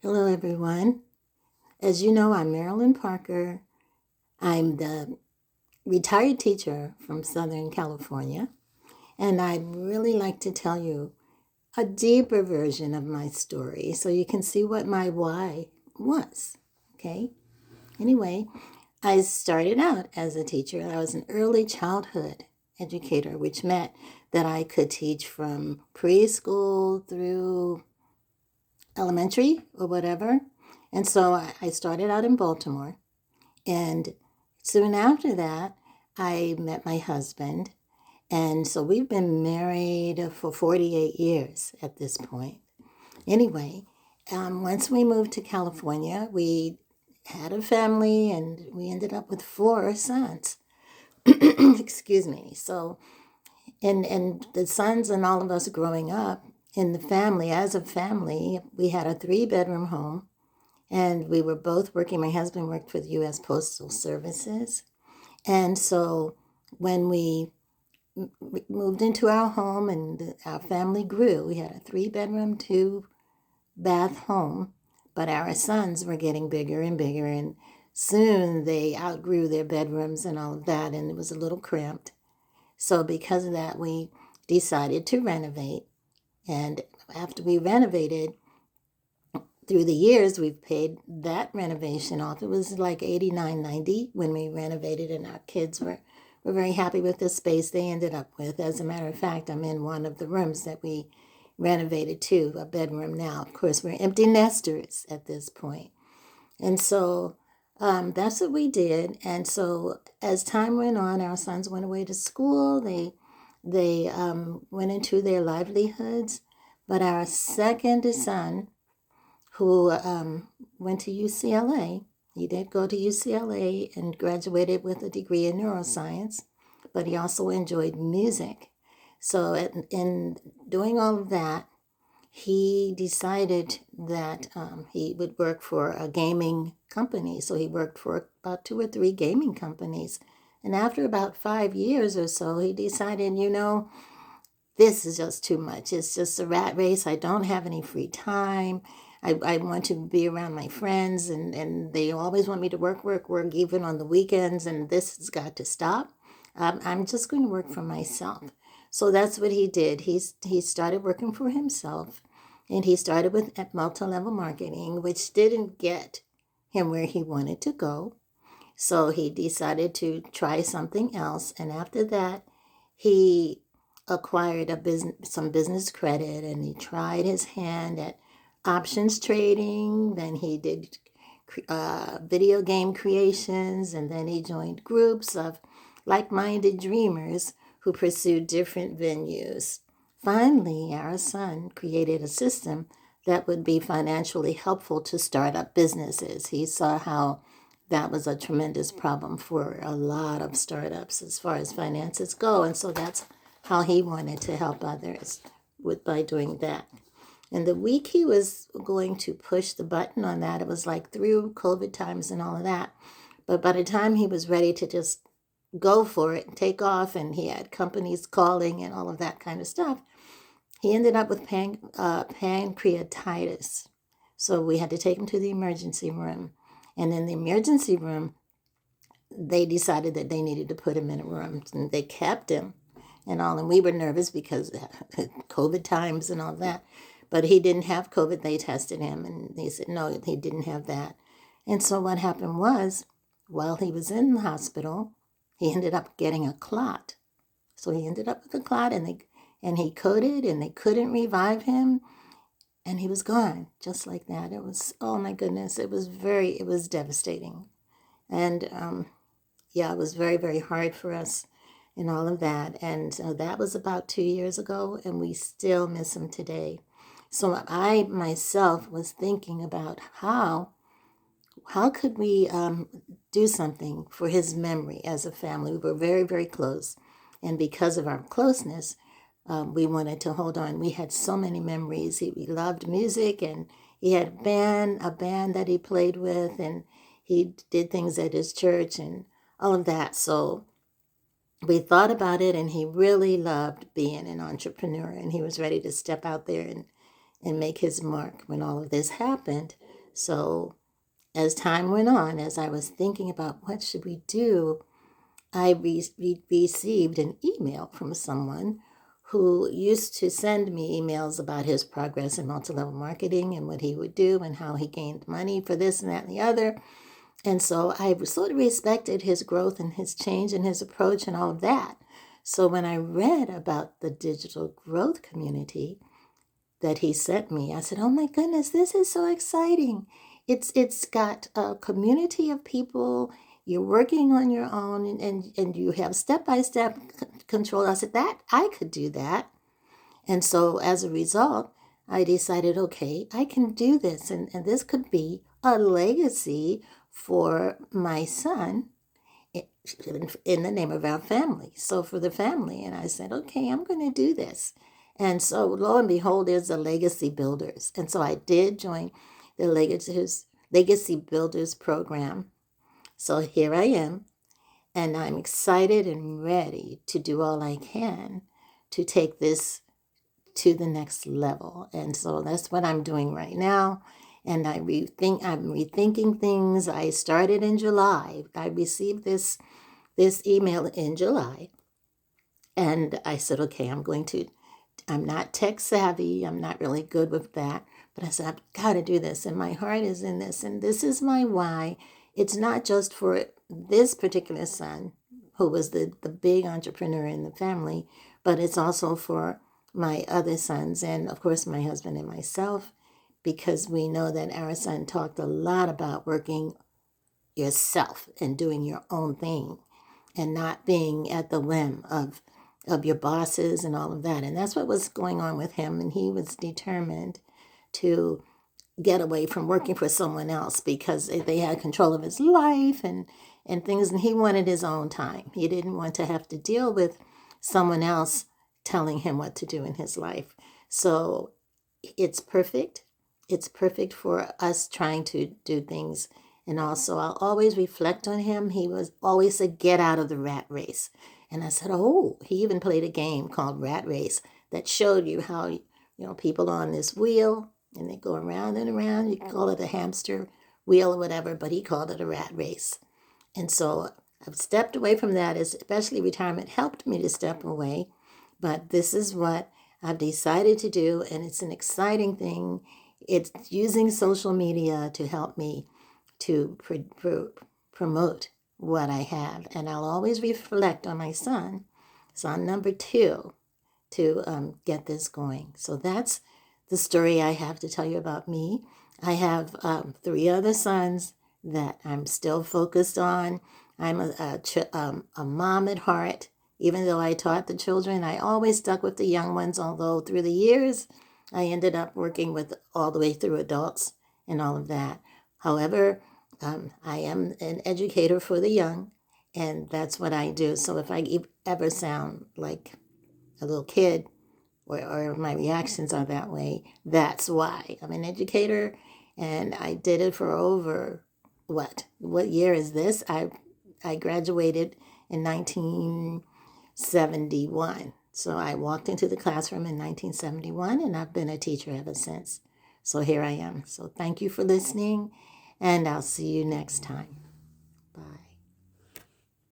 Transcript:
Hello, everyone. As you know, I'm Marilynne Parker. I'm the retired teacher from Southern California, and I'd really like to tell you a deeper version of my story so you can see what my why was. Okay? Anyway, I started out as a teacher. I was an early childhood educator, which meant that I could teach from preschool through elementary or whatever. And so I started out in Baltimore. And soon after that, I met my husband. And so we've been married for 48 years at this point. Anyway, once we moved to California, we had a family and we ended up with four sons. Excuse me. So, and the sons and all of us growing up in the family, as a family, we had a 3-bedroom home and we were both working. My husband worked for the U.S. Postal Services. And so when we moved into our home and our family grew, we had a 3-bedroom, 2-bath home, but our sons were getting bigger and bigger. And soon they outgrew their bedrooms and all of that, and it was a little cramped. So because of that, we decided to renovate. And after we renovated, through the years, we've paid that renovation off. It was like 89, 90 when we renovated, and our kids were very happy with the space they ended up with. As a matter of fact, I'm in one of the rooms that we renovated to, a bedroom now. Of course, we're empty nesters at this point. And so that's what we did. And so as time went on, our sons went away to school. They went into their livelihoods. But our second son, who went to UCLA. He did go to UCLA and graduated with a degree in neuroscience, but he also enjoyed music. So, in doing all of that, he decided that he would work for a gaming company. So, he worked for about 2 or 3 gaming companies. And after about 5 years or so, he decided, this is just too much. It's just a rat race. I don't have any free time. I want to be around my friends, and they always want me to work, even on the weekends, and this has got to stop. I'm just going to work for myself. So that's what he did. He started working for himself, and he started with multi-level marketing, which didn't get him where he wanted to go. So he decided to try something else, and after that, he acquired some business credit, and he tried his hand at options trading. Then he did video game creations, and then he joined groups of like-minded dreamers who pursued different venues. Finally, our son created a system that would be financially helpful to startup businesses. He saw how that was a tremendous problem for a lot of startups as far as finances go, and so that's how he wanted to help others by doing that. And the week he was going to push the button on that, it was like through COVID times and all of that. But by the time he was ready to just go for it and take off, and he had companies calling and all of that kind of stuff, he ended up with pancreatitis. So we had to take him to the emergency room. And in the emergency room, they decided that they needed to put him in a room, and they kept him and all. And we were nervous because COVID times and all that. But he didn't have COVID. They tested him, and they said, no, he didn't have that. And so what happened was, while he was in the hospital, he ended up getting a clot. So he ended up with a clot, and he coded, and they couldn't revive him. And he was gone, just like that. It was, oh my goodness, it was devastating. And yeah, it was very, very hard for us and all of that. And that was about 2 years ago, and we still miss him today. So I myself was thinking about how could we do something for his memory as a family. We were very, very close, and because of our closeness, we wanted to hold on. We had so many memories. We loved music, and he had a band that he played with, and he did things at his church and all of that. So we thought about it, and he really loved being an entrepreneur, and he was ready to step out there and make his mark when all of this happened. So as time went on, as I was thinking about what should we do, I received an email from someone who used to send me emails about his progress in multi-level marketing and what he would do and how he gained money for this and that and the other. And so I sort of respected his growth and his change and his approach and all of that. So when I read about the digital growth community that he sent me, I said, "Oh my goodness, this is so exciting. It's got a community of people. You're working on your own and you have step-by-step control." I said, "That I could do that." And so as a result, I decided, okay, I can do this. And this could be a legacy for my son in the name of our family. So for the family. And I said, okay, I'm going to do this. And so lo and behold, there's the Legacy Builders. And so I did join the Legacy Builders program. So here I am. And I'm excited and ready to do all I can to take this to the next level. And so that's what I'm doing right now. And I'm rethinking things. I started in July. I received this email in July. And I said, okay, I'm not tech savvy. I'm not really good with that. But I said, I've got to do this. And my heart is in this. And this is my why. It's not just for this particular son, who was the big entrepreneur in the family, but it's also for my other sons and, of course, my husband and myself, because we know that our son talked a lot about working yourself and doing your own thing and not being at the whim of your bosses and all of that. And that's what was going on with him. And he was determined to get away from working for someone else because they had control of his life and things. And he wanted his own time. He didn't want to have to deal with someone else telling him what to do in his life. So it's perfect. It's perfect for us trying to do things. And also, I'll always reflect on him. He was always said, get out of the rat race. And I said, oh, he even played a game called Rat Race that showed you how, people on this wheel and they go around and around. You can call it a hamster wheel or whatever, but he called it a rat race. And so I've stepped away from that, especially retirement helped me to step away. But this is what I've decided to do, and it's an exciting thing. It's using social media to help me to promote what I have. And I'll always reflect on my son number 2, to get this going. So that's the story I have to tell you about me. I have 3 other sons that I'm still focused on. I'm a mom at heart. Even though I taught the children, I always stuck with the young ones, although through the years, I ended up working with all the way through adults and all of that. However, I am an educator for the young, and that's what I do. So if I ever sound like a little kid or my reactions are that way, that's why. I'm an educator, and I did it for over, what year is this? I graduated in 1971. So I walked into the classroom in 1971, and I've been a teacher ever since. So here I am. So thank you for listening, and I'll see you next time.